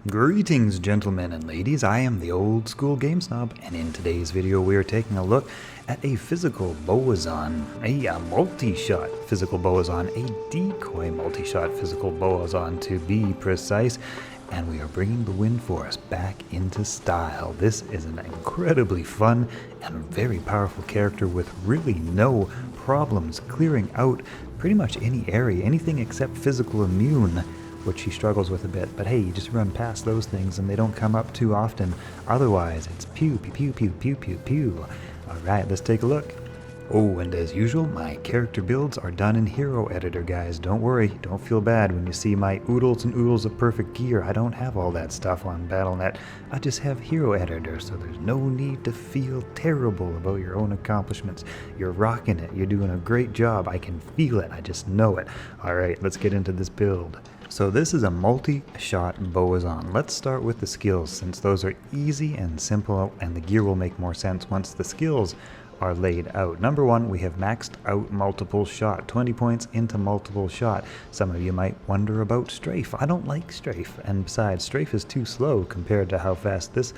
Greetings gentlemen and ladies, I am the old school game snob, and in today's video we are taking a look at a physical Bowazon, a multi-shot physical Bowazon, a decoy multi-shot physical Bowazon to be precise, and we are bringing the wind force back into style. This is an incredibly fun and very powerful character with really no problems clearing out pretty much any area, anything except physical immune, which he struggles with a bit, but hey, you just run past those things and they don't come up too often. Otherwise, it's pew, pew, pew, pew, pew, pew, pew. Alright, let's take a look. Oh, and as usual, my character builds are done in Hero Editor, guys. Don't worry, don't feel bad when you see my oodles and oodles of perfect gear. I don't have all that stuff on Battle.net. I just have Hero Editor, so there's no need to feel terrible about your own accomplishments. You're rocking it. You're doing a great job. I can feel it. I just know it. Alright, let's get into this build. So this is a multi-shot Bowazon. Let's start with the skills, since those are easy and simple, and the gear will make more sense once the skills are laid out. Number one, we have maxed out multiple shot, 20 points into multiple shot. Some of you might wonder about strafe. I don't like strafe, and besides, strafe is too slow compared to how fast this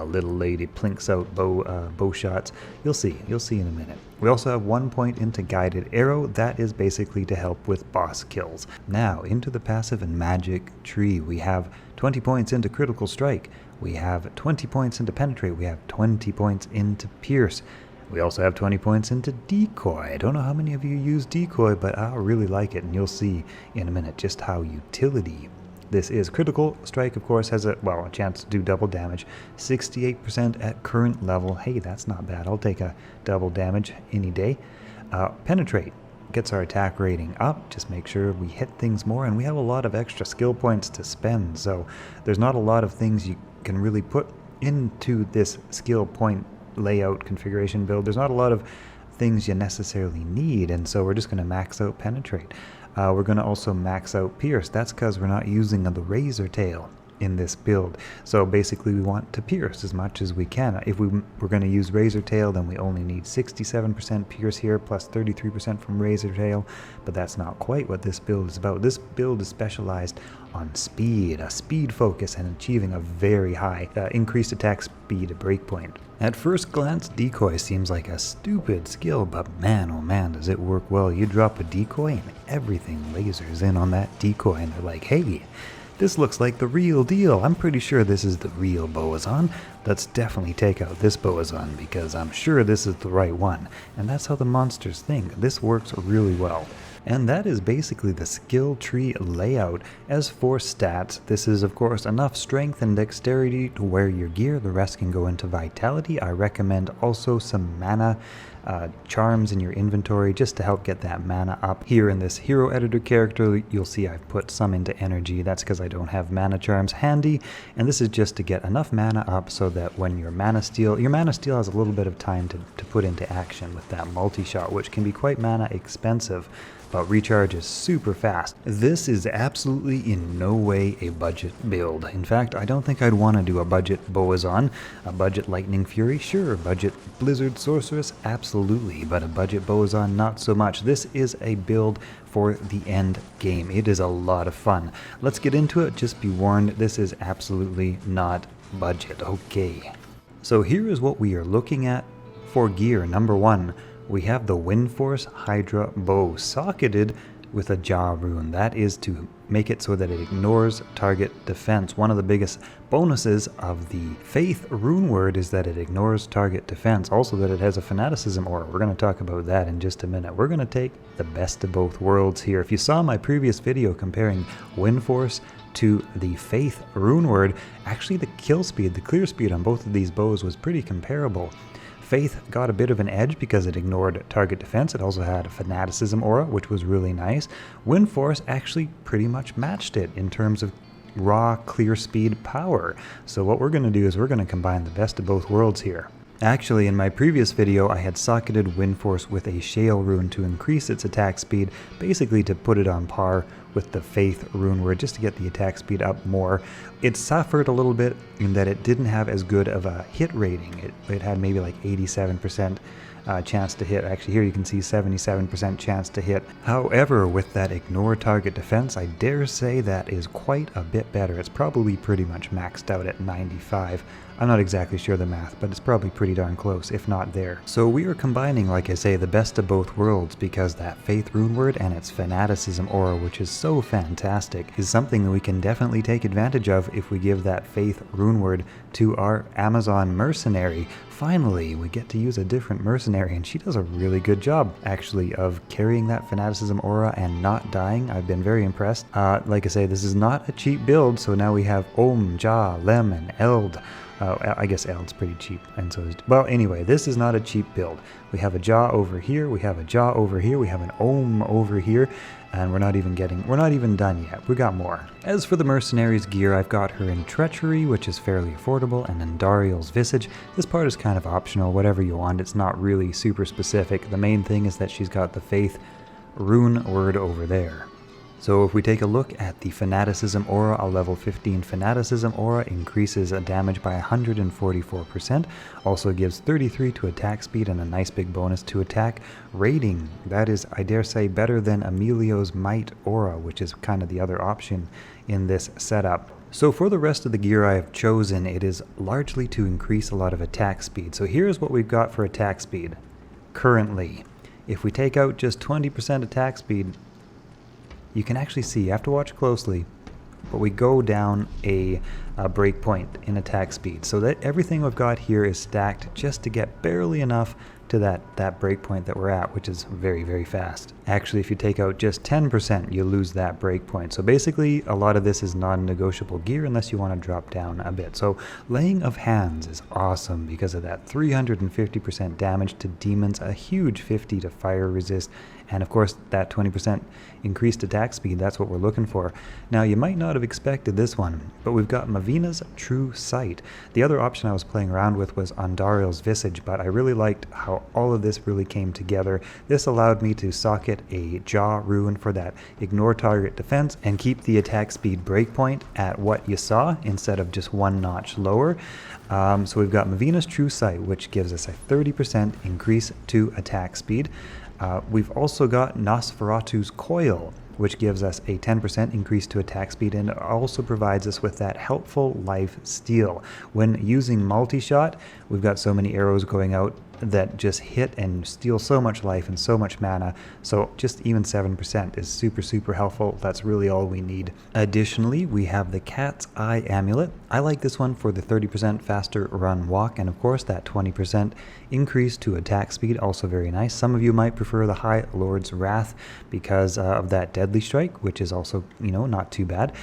little lady plinks out bow shots. You'll see in a minute. We also have 1 point into guided arrow. That is basically to help with boss kills. Now into the passive and magic tree. We have 20 points into critical strike. We have 20 points into penetrate. We have 20 points into pierce. We also have 20 points into Decoy. I don't know how many of you use Decoy, but I really like it, and you'll see in a minute just how utility this is. Critical strike, of course, has a chance to do double damage. 68% at current level. Hey, that's not bad. I'll take a double damage any day. Penetrate gets our attack rating up. Just make sure we hit things more, and we have a lot of extra skill points to spend, so there's not a lot of things you can really put into this skill point layout configuration build. There's not a lot of things you necessarily need, and so we're just going to max out penetrate. We're going to also max out pierce. That's because we're not using the razor tail in this build, so basically we want to pierce as much as we can. If we're going to use razor tail, then we only need 67% pierce here plus 33% from razor tail, but that's not quite what this build is about. This build is specialized on speed, a speed focus, and achieving a very high increased attack speed breakpoint. At first glance, Decoy seems like a stupid skill, but man, oh man, does it work well. You drop a decoy and everything lasers in on that decoy, and they're like, hey, this looks like the real deal. I'm pretty sure this is the real Bowazon. Let's definitely take out this Bowazon because I'm sure this is the right one. And that's how the monsters think. This works really well. And that is basically the skill tree layout. As for stats, this is of course enough strength and dexterity to wear your gear. The rest can go into vitality. I recommend also some mana charms in your inventory just to help get that mana up. Here in this Hero Editor character, you'll see I've put some into energy. That's because I don't have mana charms handy, and this is just to get enough mana up so that when your mana steal has a little bit of time to put into action with that multi-shot, which can be quite mana expensive, but recharge is super fast. This is absolutely in no way a budget build. In fact, I don't think I'd want to do a budget Bowazon, a budget Lightning Fury, sure, budget Blizzard Sorceress, absolutely, but a budget Bowazon, not so much. This is a build for the end game. It is a lot of fun. Let's get into it. Just be warned, this is absolutely not budget. Okay. So here is what we are looking at for gear. Number one, we have the Wind Force Hydra Bow socketed with a jaw rune. That is to make it so that it ignores target defense. One of the biggest bonuses of the Faith rune word is that it ignores target defense. Also that it has a fanaticism aura. We're going to talk about that in just a minute. We're going to take the best of both worlds here. If you saw my previous video comparing Wind Force to the Faith rune word, actually the kill speed, the clear speed on both of these bows was pretty comparable. Faith got a bit of an edge because it ignored target defense. It also had a fanaticism aura, which was really nice. Wind Force actually pretty much matched it in terms of raw clear speed power. So what we're going to do is we're going to combine the best of both worlds here. Actually, in my previous video, I had socketed Wind Force with a Shale rune to increase its attack speed, basically to put it on par with the Faith rune word, just to get the attack speed up more. It suffered a little bit in that it didn't have as good of a hit rating. It had maybe like 87% chance to hit. Actually, here you can see 77% chance to hit. However, with that ignore target defense, I dare say that is quite a bit better. It's probably pretty much maxed out at 95. I'm not exactly sure the math, but it's probably pretty darn close, if not there. So we are combining, like I say, the best of both worlds, because that Faith rune word and its Fanaticism aura, which is so fantastic, is something that we can definitely take advantage of if we give that Faith rune word to our Amazon mercenary. Finally, we get to use a different mercenary, and she does a really good job, actually, of carrying that Fanaticism aura and not dying. I've been very impressed. Like I say, this is not a cheap build, so now we have Om, Ja, Lem, and Eld. I guess Eld's pretty cheap, and so is... Well, anyway, this is not a cheap build. We have a Ja over here, we have a Ja over here, we have an Om over here, and we're not even done yet. We got more. As for the mercenary's gear, I've got her in Treachery, which is fairly affordable, and in Dariel's Visage. This part is kind of optional, whatever you want. It's not really super specific. The main thing is that she's got the Faith rune word over there. So if we take a look at the Fanaticism aura, a level 15 Fanaticism aura increases damage by 144%, also gives 33 to attack speed and a nice big bonus to attack rating. That is, I dare say, better than Emilio's Might aura, which is kind of the other option in this setup. So for the rest of the gear I have chosen, it is largely to increase a lot of attack speed. So here's what we've got for attack speed currently. If we take out just 20% attack speed, you can actually see, you have to watch closely, but we go down a breakpoint in attack speed. So that everything we've got here is stacked just to get barely enough to that breakpoint that we're at, which is very, very fast. Actually, if you take out just 10%, you lose that breakpoint. So basically, a lot of this is non-negotiable gear unless you want to drop down a bit. So Laying of Hands is awesome because of that 350% damage to demons, a huge 50 to fire resist, and of course that 20% increased attack speed. That's what we're looking for. Now, you might not have expected this one, but we've got Mavina's True Sight. The other option I was playing around with was Andariel's Visage, but I really liked how all of this really came together. This allowed me to socket a Ja rune for that ignore target defense and keep the attack speed breakpoint at what you saw instead of just one notch lower. So we've got Mavina's True Sight, which gives us a 30% increase to attack speed. We've also got Nosferatu's Coil, which gives us a 10% increase to attack speed, and it also provides us with that helpful life steal. When using Multishot, we've got so many arrows going out that just hit and steal so much life and so much mana, so just even 7% is super, super helpful. That's really all we need. Additionally, we have the Cat's Eye Amulet. I like this one for the 30% faster run walk, and of course that 20% increase to attack speed, also very nice. Some of you might prefer the High Lord's Wrath because of that Deadly Strike, which is also, not too bad.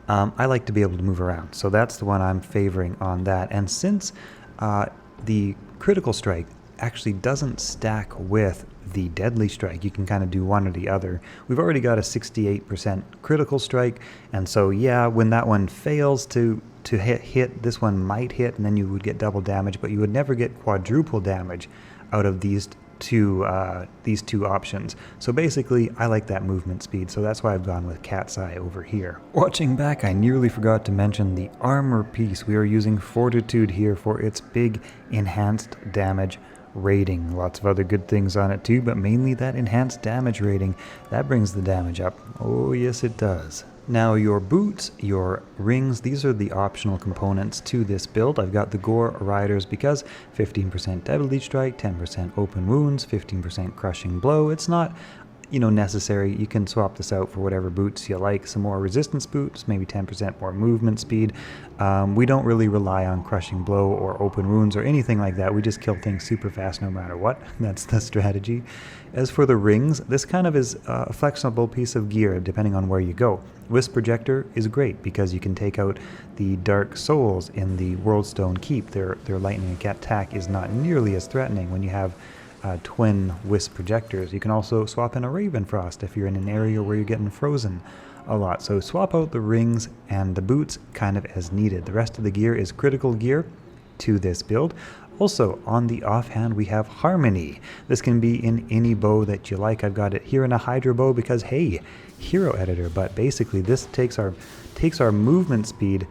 I like to be able to move around, so that's the one I'm favoring on that. And since the Critical Strike actually doesn't stack with the Deadly Strike, you can kind of do one or the other. We've already got a 68% Critical Strike, and so yeah, when that one fails to hit, this one might hit, and then you would get double damage, but you would never get quadruple damage out of these two options. So basically, I like that movement speed, so that's why I've gone with Cat's Eye over here. Watching back, I nearly forgot to mention the armor piece. We are using Fortitude here for its big enhanced damage rating. Lots of other good things on it too, but mainly that enhanced damage rating. That brings the damage up. Oh yes, it does. Now your boots, your rings, these are the optional components to this build. I've got the Gore Riders because 15% Deadly Strike, 10% Open Wounds, 15% Crushing Blow. It's not necessary. You can swap this out for whatever boots you like. Some more resistance boots, maybe 10% more movement speed. We don't really rely on Crushing Blow or Open Wounds or anything like that. We just kill things super fast no matter what. That's the strategy. As for the rings, this kind of is a flexible piece of gear depending on where you go. Wisp Projector is great because you can take out the Dark Souls in the Worldstone Keep. Their lightning attack is not nearly as threatening when you have twin Wisp Projectors. You can also swap in a Ravenfrost if you're in an area where you're getting frozen a lot. So swap out the rings and the boots kind of as needed. The rest of the gear is critical gear to this build. Also, on the offhand, we have Harmony. This can be in any bow that you like. I've got it here in a Hydra bow because, hey, hero editor. But basically, this takes our movement speed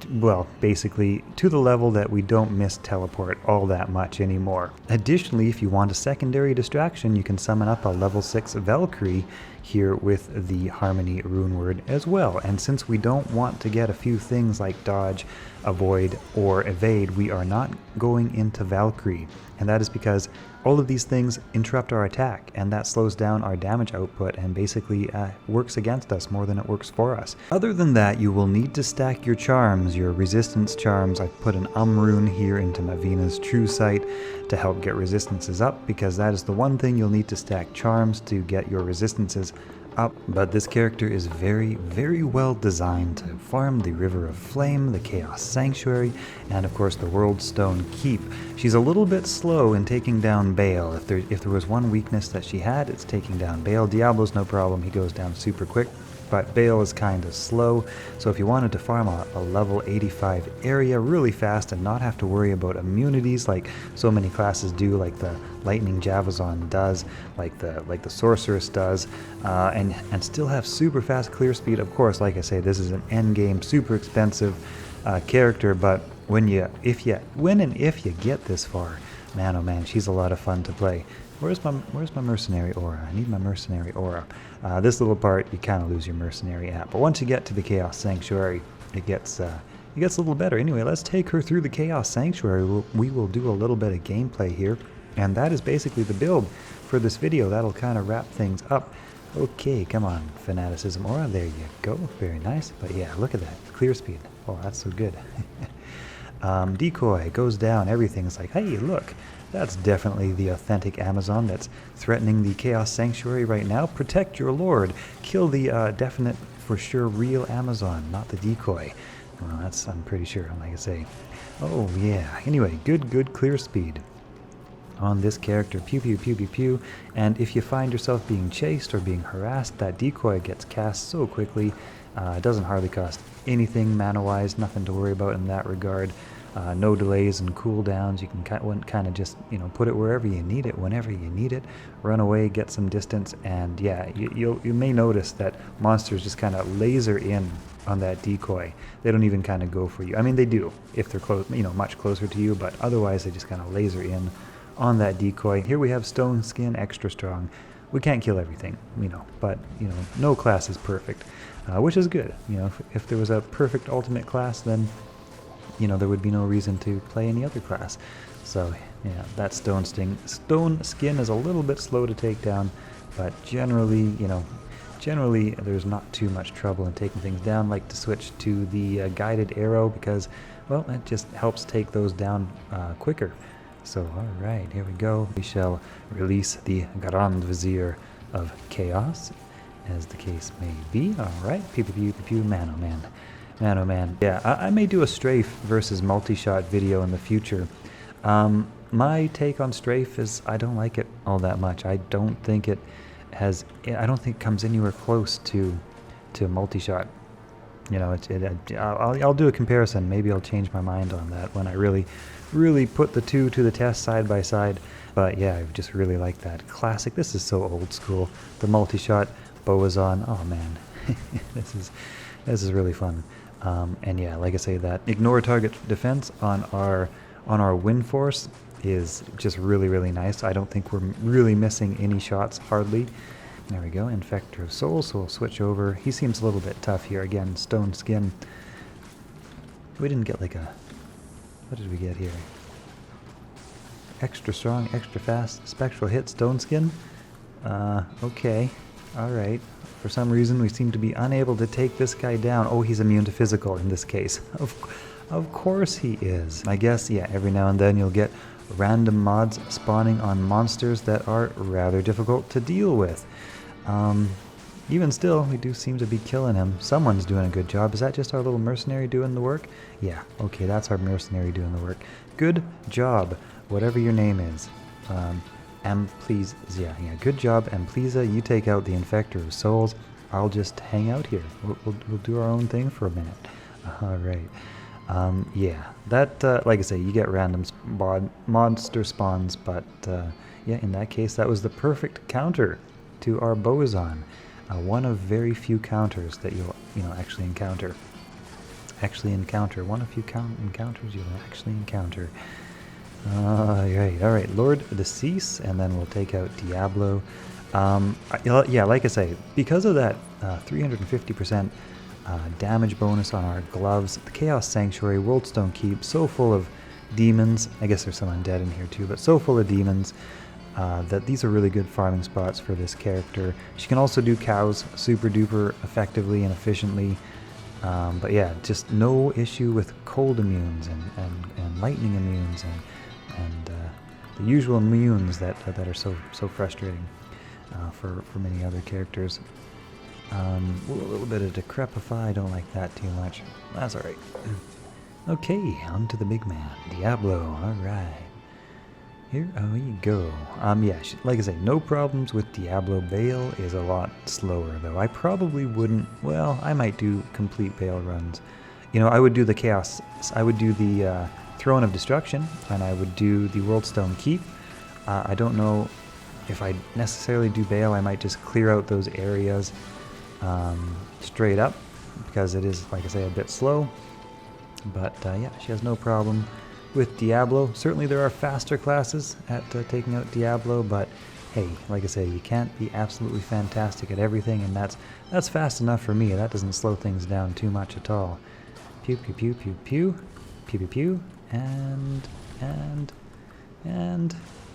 well, basically to the level that we don't miss teleport all that much anymore. Additionally, if you want a secondary distraction, you can summon up a level 6 Valkyrie here with the Harmony rune word as well. And since we don't want to get a few things like dodge, avoid, or evade, we are not going into Valkyrie. And that is because all of these things interrupt our attack, and that slows down our damage output and basically works against us more than it works for us. Other than that, you will need to stack your charms, your resistance charms. I've put an rune here into Mavina's True Sight to help get resistances up, because that is the one thing you'll need to stack charms to get your resistances up. But this character is very, very well designed to farm the River of Flame, the Chaos Sanctuary, and of course the World Stone Keep. She's a little bit slow in taking down Bale. If there was one weakness that she had, it's taking down Bale. Diablo's no problem, he goes down super quick. But Bale is kind of slow, so if you wanted to farm a level 85 area really fast and not have to worry about immunities like so many classes do, like the Lightning Bowazon does, like the Sorceress does, and still have super fast clear speed. Of course, like I say, this is an end game, super expensive character, but when and if you get this far, man oh man, she's a lot of fun to play. Where's my mercenary aura? I need my mercenary aura. This little part, you kind of lose your mercenary at, but once you get to the Chaos Sanctuary, it gets a little better. Anyway, let's take her through the Chaos Sanctuary. We will do a little bit of gameplay here, and that is basically the build for this video. That'll kind of wrap things up. Okay, come on, Fanaticism aura. There you go. Very nice. But yeah, look at that clear speed. Oh, that's so good. Decoy goes down. Everything's like, hey, look. That's definitely the authentic Amazon that's threatening the Chaos Sanctuary right now. Protect your lord. Kill the definite, for sure, real Amazon, not the decoy. Well, that's, I'm pretty sure, like I say. Oh, yeah. Anyway, good clear speed on this character. Pew, pew, pew, pew, pew. And if you find yourself being chased or being harassed, that decoy gets cast so quickly. It doesn't hardly cost anything mana-wise. Nothing to worry about in that regard. No delays and cooldowns. You can kind of just, put it wherever you need it, whenever you need it. Run away, get some distance, and yeah, you may notice that monsters just kind of laser in on that decoy. They don't even kind of go for you. I mean, they do if they're close, much closer to you, but otherwise they just kind of laser in on that decoy. Here we have Stone Skin, extra strong. We can't kill everything, but no class is perfect, which is good. If there was a perfect ultimate class, then there would be no reason to play any other class. So yeah, that Stone Skin is a little bit slow to take down, but generally there's not too much trouble in taking things down. Like to switch to the guided arrow because, well, it just helps take those down quicker. So all right, here we go. We shall release the Grand Vizier of Chaos, as the case may be. All right, pew pew pew pew pew, man oh man. Man, oh man. Yeah, I may do a Strafe versus Multishot video in the future. My take on Strafe is I don't like it all that much. I don't think it comes anywhere close to Multishot. I'll do a comparison. Maybe I'll change my mind on that when I really put the two to the test side by side. But yeah, I just really like that classic. This is so old school. The Multishot Bowazon. Oh man, this is really fun. And yeah, like I say, that ignore target defense on our win force is just really nice. I don't think we're really missing any shots, hardly. There we go, Infector of Souls, so we'll switch over. He seems a little bit tough here. Again, Stone Skin. We didn't get what did we get here? Extra strong, extra fast, spectral hit, Stone Skin? Okay, alright. For some reason, we seem to be unable to take this guy down. Oh, he's immune to physical in this case. Of course he is. I guess, yeah, every now and then you'll get random mods spawning on monsters that are rather difficult to deal with. Even still, we do seem to be killing him. Someone's doing a good job. Is that just our little mercenary doing the work? Yeah, okay, that's our mercenary doing the work. Good job, whatever your name is. Please, yeah, good job, Amplisa. You take out the Infector of Souls. I'll just hang out here. We'll do our own thing for a minute. All right. Yeah, that, like I say, you get random monster spawns, but yeah, in that case, that was the perfect counter to our Bowazon. One of very few counters that you'll actually encounter. actually encounter. One of few encounters you'll actually encounter. Alright, Lord Decease, and then we'll take out Diablo. Yeah, like I say, because of that 350% damage bonus on our gloves, the Chaos Sanctuary, Worldstone Keep, so full of demons. I guess there's some undead in here too, but so full of demons that these are really good farming spots for this character. She can also do cows super duper effectively and efficiently. But yeah, just no issue with cold immunes and lightning immunes and the usual immunes that are so frustrating for many other characters. A little bit of Decrepify, I don't like that too much. That's alright. Okay, on to the big man, Diablo. Alright. Here we go. Yeah, like I say, no problems with Diablo. Bale is a lot slower, though. I probably wouldn't, well, I might do complete Bale runs. You know, I would do the Chaos, I would do the Throne of Destruction, and I would do the Worldstone Keep. I don't know if I necessarily do Bale. I might just clear out those areas straight up, because it is, like I say, a bit slow. But yeah, she has no problem with Diablo. Certainly there are faster classes at taking out Diablo, but hey, like I say, you can't be absolutely fantastic at everything, and that's fast enough for me. That doesn't slow things down too much at all. Pew pew pew pew pew pew pew pew and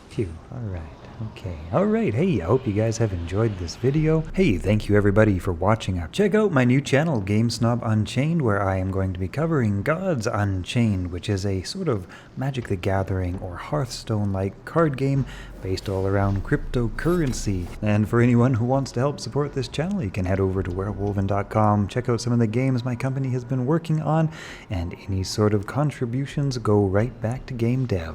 pew. Alright. Okay, alright, hey, I hope you guys have enjoyed this video. Hey, thank you everybody for watching out. Check out my new channel, GameSnob Unchained, where I am going to be covering Gods Unchained, which is a sort of Magic the Gathering or Hearthstone-like card game based all around cryptocurrency. And for anyone who wants to help support this channel, you can head over to werewolven.com, check out some of the games my company has been working on, and any sort of contributions go right back to game dev.